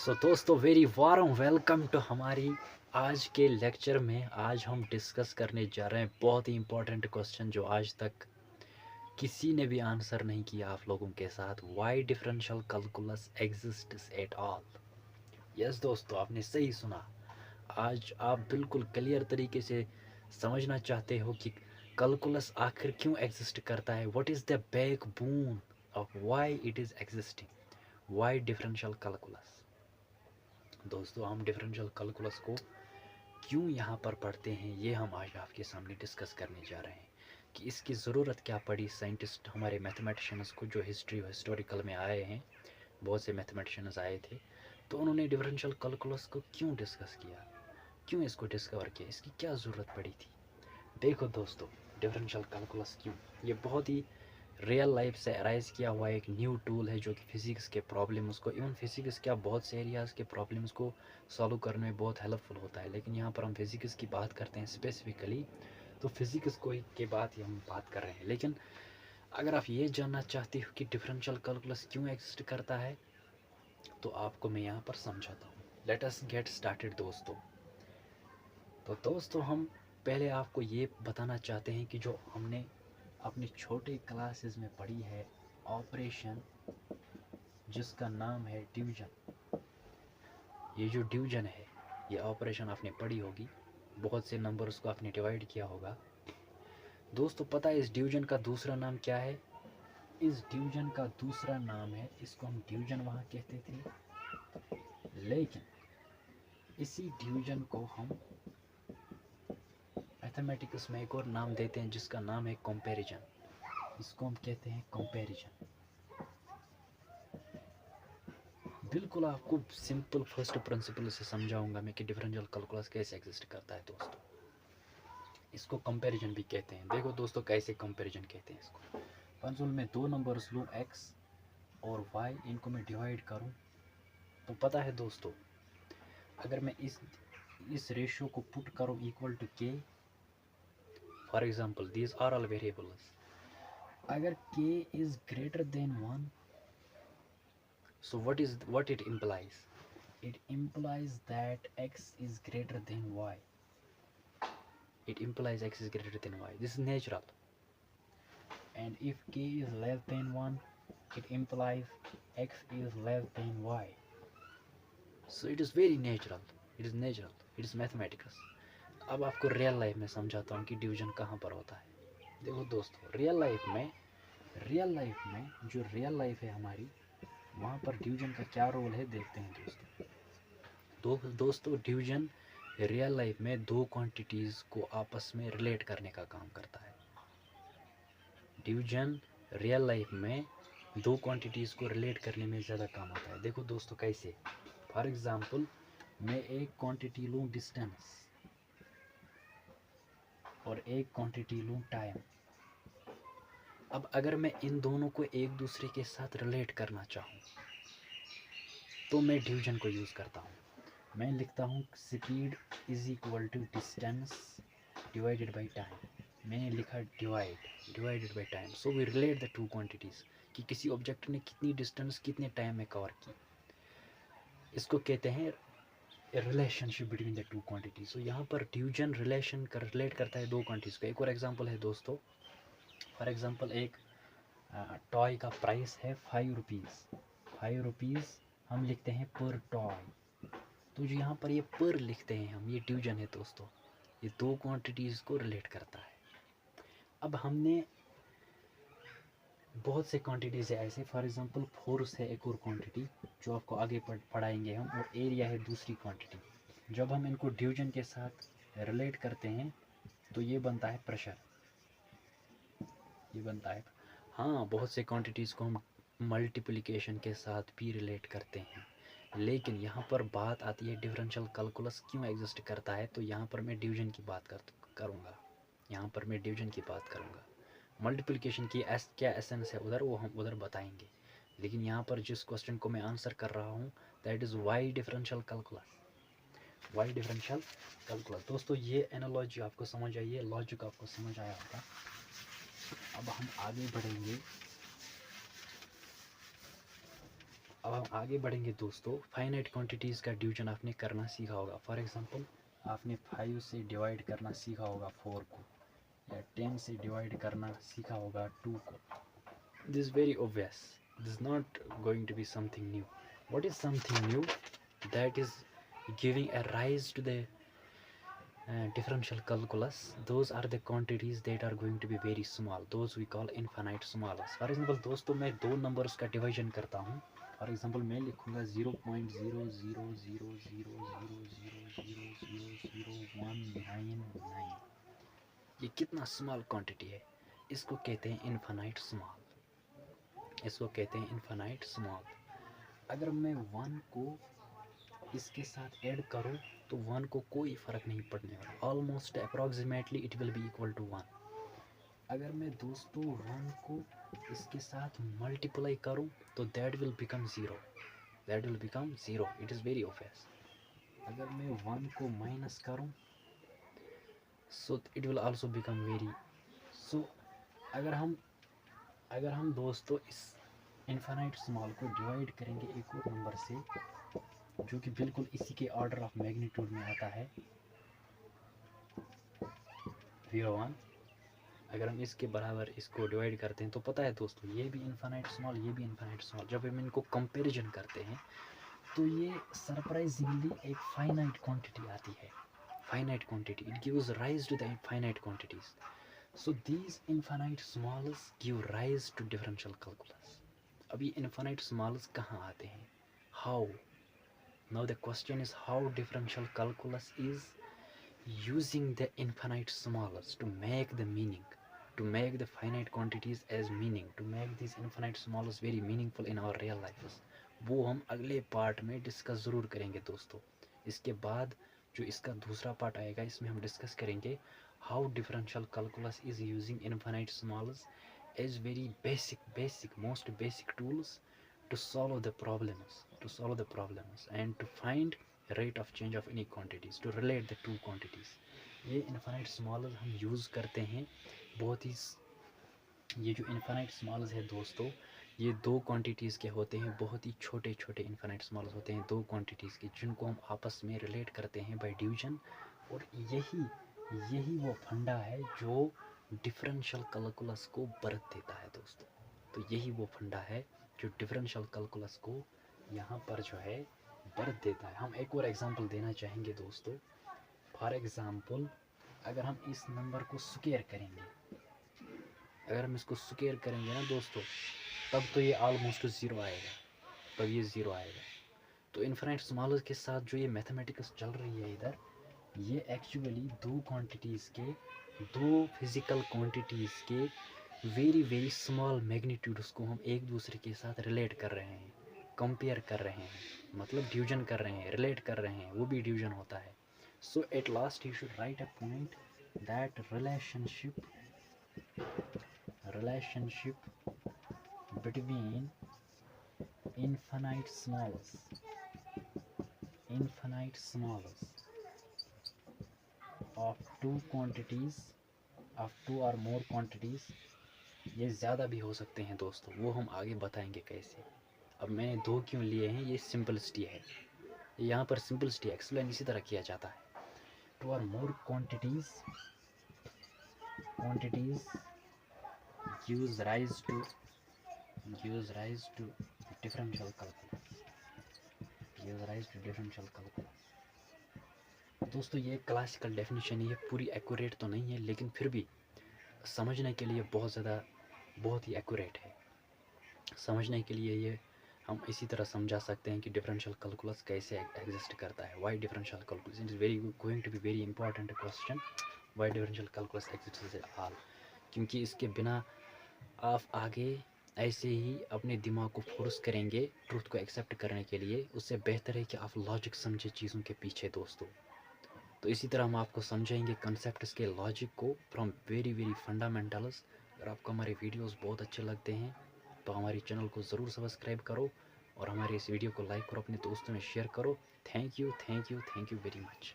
दोस्तों very warm welcome to हमारी आज के लेक्चर में। आज हम डिस्कस करने जा रहे हैं बहुत ही इम्पोर्टेंट क्वेश्चन जो आज तक किसी ने भी आंसर नहीं किया आप लोगों के साथ। Why differential calculus exists at all. Yes दोस्तों, आपने सही सुना। आज आप बिल्कुल क्लियर तरीके से समझना चाहते हो कि कैलकुलस आखिर क्यों एग्जिस्ट करता है। What is the backbone of why it is existing, why differential calculus. दोस्तों हम डिफरेंशियल कैलकुलस को क्यों यहाँ पर पढ़ते हैं ये हम आज आपके सामने डिस्कस करने जा रहे हैं कि इसकी ज़रूरत क्या पड़ी साइंटिस्ट हमारे मैथमेटिशियंस को जो हिस्टोरिकल में आए हैं। बहुत से मैथमेटिशियंस आए थे तो उन्होंने डिफरेंशियल कैलकुलस को क्यों डिस्कस किया, क्यों इसको डिस्कवर किया, इसकी क्या ज़रूरत पड़ी थी। देखो दोस्तों, डिफरेंशियल कैलकुलस क्यों, ये बहुत ही रियल लाइफ से अराइज किया हुआ एक न्यू टूल है जो कि फ़िज़िक्स के प्रॉब्लम्स को, इवन फिज़िक्स क्या बहुत से एरियाज़ के प्रॉब्लम्स को सॉल्व करने में बहुत हेल्पफुल होता है। लेकिन यहाँ पर हम फिज़िक्स की बात करते हैं स्पेसिफिकली, तो फिज़िक्स को के बाद ही हम बात कर रहे हैं। लेकिन अगर आप ये जानना चाहते हो कि डिफरेंशियल कैलकुलस क्यों एग्जिस्ट करता है तो आपको मैं यहाँ पर समझाता हूँ। लेट अस गेट स्टार्टेड दोस्तों। तो दोस्तों हम पहले आपको ये बताना चाहते हैं कि जो हमने अपनी छोटे क्लासेस में पढ़ी है ऑपरेशन जिसका नाम है डिवीजन। ये जो डिवीजन है ये ऑपरेशन आपने पढ़ी होगी, बहुत से नंबर्स को आपने डिवाइड किया होगा। दोस्तों पता है इस डिवीजन का दूसरा नाम क्या है? इस डिवीजन का दूसरा नाम है, इसको हम डिवीजन वहाँ कहते थे, लेकिन इसी डिवीजन को हम मैथमेटिक्स में एक और नाम देते हैं जिसका नाम है कंपैरिजन। इसको हम कहते हैं कंपैरिजन। बिल्कुल आपको सिंपल फर्स्ट प्रिंसिपल से समझाऊंगा मैं कि डिफरेंशियल कैलकुलस कैसे एग्जिस्ट करता है दोस्तों। इसको कंपैरिजन भी कहते हैं। देखो दोस्तों कैसे कंपैरिजन कहते हैं इसको। फॉर मैं दो नंबर्स लूँ x और y, इनको मैं डिवाइड करूँ तो पता है दोस्तों अगर मैं इस रेशियो को पुट करूँ equal to k, for example these are all variables, अगर k is greater than 1, so what it implies? It implies that x is greater than y. It implies x is greater than y. This is natural. And if k is less than 1, it implies x is less than y. So it is very natural. It is natural. It is mathematics. अब आपको real life में समझाता हूँ कि division कहाँ पर होता है। देखो दोस्तों रियल लाइफ में जो रियल लाइफ है हमारी, वहाँ पर डिवीजन का क्या रोल है देखते हैं दोस्तों। दोस्तों डिवीजन रियल लाइफ में दो क्वांटिटीज़ को आपस में रिलेट करने का काम करता है। डिवीजन रियल लाइफ में दो क्वांटिटीज़ को रिलेट करने में ज़्यादा काम आता है। देखो दोस्तों कैसे, फॉर एग्जांपल मैं एक क्वांटिटी लूँ डिस्टेंस और एक क्वांटिटी लूँ टाइम। अब अगर मैं इन दोनों को एक दूसरे के साथ रिलेट करना चाहूँ तो मैं डिवीजन को यूज़ करता हूँ। मैं लिखता हूँ speed is equal to distance divided by time. मैंने लिखा divided by time. So we relate the two quantities कि किसी ऑब्जेक्ट ने कितनी डिस्टेंस कितने टाइम में कवर की। इसको कहते हैं relationship between the two quantities. So यहाँ पर डिवीजन रिलेट करता है दो क्वांटिटीज़ को। एक और एग्जांपल है दोस्तों, फॉर एग्जांपल एक टॉय का प्राइस है 5 रुपीज़। 5 रुपीज़ हम लिखते हैं पर टॉय, तो जो यहाँ पर ये पर लिखते हैं हम, ये डिवीजन है दोस्तों। ये दो क्वांटिटीज़ को रिलेट करता है। अब हमने बहुत से क्वांटिटीज़ है ऐसे, फॉर एग्जांपल फोर्स है एक और क्वांटिटी जो आपको आगे पढ़ाएंगे हम, और एरिया है दूसरी क्वांटिटी। जब हम इनको डिवीजन के साथ रिलेट करते हैं तो ये बनता है प्रेशर, ये बनता है। हाँ बहुत से क्वांटिटीज़ को हम मल्टीप्लिकेशन के साथ भी रिलेट करते हैं, लेकिन यहाँ पर बात आती है डिफरेंशियल कैलकुलस क्यों एग्जिस्ट करता है। तो यहाँ पर मैं डिवीजन की बात करूँगा, यहाँ पर मैं डिवीजन की बात करूँगा। मल्टीप्लिकेशन की क्या एसेंस है उधर, वो हम उधर बताएंगे। लेकिन यहाँ पर जिस क्वेश्चन को मैं आंसर कर रहा हूँ that is why differential calculus, why differential calculus. दोस्तों ये एनालॉजी आपको समझ आई है, लॉजिक आपको समझ आया होगा। अब हम आगे बढ़ेंगे। अब हम आगे बढ़ेंगे दोस्तों। फाइनाइट क्वांटिटीज़ का डिवीजन आपने करना सीखा होगा। फॉर एग्जांपल आपने 5 से डिवाइड करना सीखा होगा 4 को, या 10 से डिवाइड करना सीखा होगा 2 को। This very obvious, this not going to be something new. What is something new? That is giving a rise to the differential calculus. Those are the quantities that are going to be very small. Those we call infinite smallest. For example दोस्तों, मैं दो numbers का division करता हूँ। For example मैं लिखूँगा 0.0000000000199। ये कितना स्मॉल क्वांटिटी है, इसको कहते हैं इनफाइनाइट स्मॉल, इसको कहते हैं इनफाइनाइट स्मॉल। अगर मैं 1 को इसके साथ ऐड करूँ तो 1 को कोई फ़र्क नहीं पड़ने वाला, almost approximately it will be equal to 1। अगर मैं दोस्तों 1 को इसके साथ मल्टीप्लाई करूँ तो that will become zero, that will become zero, it is very obvious. अगर मैं 1 को माइनस करूँ so it will also become very. So अगर हम दोस्तों इस इनफाइनाइट स्मॉल को डिवाइड करेंगे एक और नंबर से जो कि बिल्कुल इसी के ऑर्डर ऑफ मैग्नीट्यूड में आता है 0.1, अगर हम इसके बराबर इसको डिवाइड करते हैं तो पता है दोस्तों ये भी इनफाइनाइट स्मॉल, ये भी इनफाइनाइट स्मॉल। जब हम इनको कंपैरिजन करते हैं तो ये सरप्राइजिंगली एक फाइनाइट क्वांटिटी आती है, finite quantity, it gives rise to the finite quantities. So these infinite smalls give rise to differential calculus. अभी इनफाइनाइट स्मॉल्स कहाँ आते हैं, how? Now the question is how differential calculus is using the infinite smallest to make the meaning, to make the finite quantities as meaning, to make these infinite smallest very meaningful in our real lives. वो हम अगले part में discuss ज़रूर करेंगे दोस्तों। इसके बाद जो इसका दूसरा पार्ट आएगा इसमें हम डिस्कस करेंगे how differential calculus is using infinite smallest as very basic most basic tools to solve the problems and to find rate of change of any quantities, to relate the two quantities. ये infinite smallest हम use करते हैं बहुत ही। ये जो infinite smalls है दोस्तों, ये दो क्वांटिटीज़ के होते हैं, बहुत ही छोटे छोटे इनफाइनाइट स्मॉल्स होते हैं दो क्वांटिटीज़ के, जिनको हम आपस में रिलेट करते हैं बाय डिवीजन। और यही वो फंडा है जो डिफरेंशियल कैलकुलस को बरत देता है दोस्तों। तो यही वो फंडा है जो डिफरेंशियल कैलकुलस को यहाँ पर जो है बरत देता है। हम एक और एग्जांपल देना चाहेंगे दोस्तों। फॉर एग्जांपल अगर हम इस नंबर को स्क्वायर करेंगे, अगर हम इसको स्क्वायर करेंगे ना दोस्तों, तब तो ये ऑलमोस्ट ज़ीरो आएगा, तब ये ज़ीरो आएगा। तो इनफाइनाइट स्मॉल्स के साथ जो ये मैथमेटिक्स चल रही है इधर, ये एक्चुअली दो क्वांटिटीज़ के, दो फिज़िकल क्वांटिटीज़ के वेरी स्मॉल मैग्नीट्यूड्स को हम एक दूसरे के साथ रिलेट कर रहे हैं, कंपेयर कर रहे हैं, मतलब डिवीजन कर रहे हैं, रिलेट कर रहे हैं, वो भी डिवीजन होता है। So at last you should write a point that relationship between infinite smallest of two quantities, of two or more quantities, ये ज़्यादा भी हो सकते हैं दोस्तों, वो हम आगे बताएंगे कैसे। अब मैंने दो क्यों लिए हैं, ये सिंपलिसिटी है, यहाँ पर सिंपलिसिटी एक्सप्लेन इसी तरह किया जाता है। टू और मोर quantities gives rise to differential calculus। दोस्तों ये क्लासिकल डेफिनेशन है, ये पूरी एक्यूरेट तो नहीं है लेकिन फिर भी समझने के लिए बहुत ही एक्यूरेट है। समझने के लिए ये हम इसी तरह समझा सकते हैं कि डिफरेंशियल कैलकुलस कैसे एग्जिस्ट करता है। Why differential calculus is very going to be very important question, why differential calculus exist at all. क्योंकि इसके बिना आप आगे ऐसे ही अपने दिमाग को फोर्स करेंगे ट्रूथ को एक्सेप्ट करने के लिए, उससे बेहतर है कि आप लॉजिक समझे चीज़ों के पीछे दोस्तों। तो इसी तरह हम आपको समझाएंगे कंसेप्ट्स के लॉजिक को फ्रॉम वेरी फंडामेंटल्स। अगर आपको हमारे वीडियोस बहुत अच्छे लगते हैं तो हमारे चैनल को ज़रूर सब्सक्राइब करो और हमारे इस वीडियो को लाइक करो, अपने दोस्तों में शेयर करो। Thank you very much.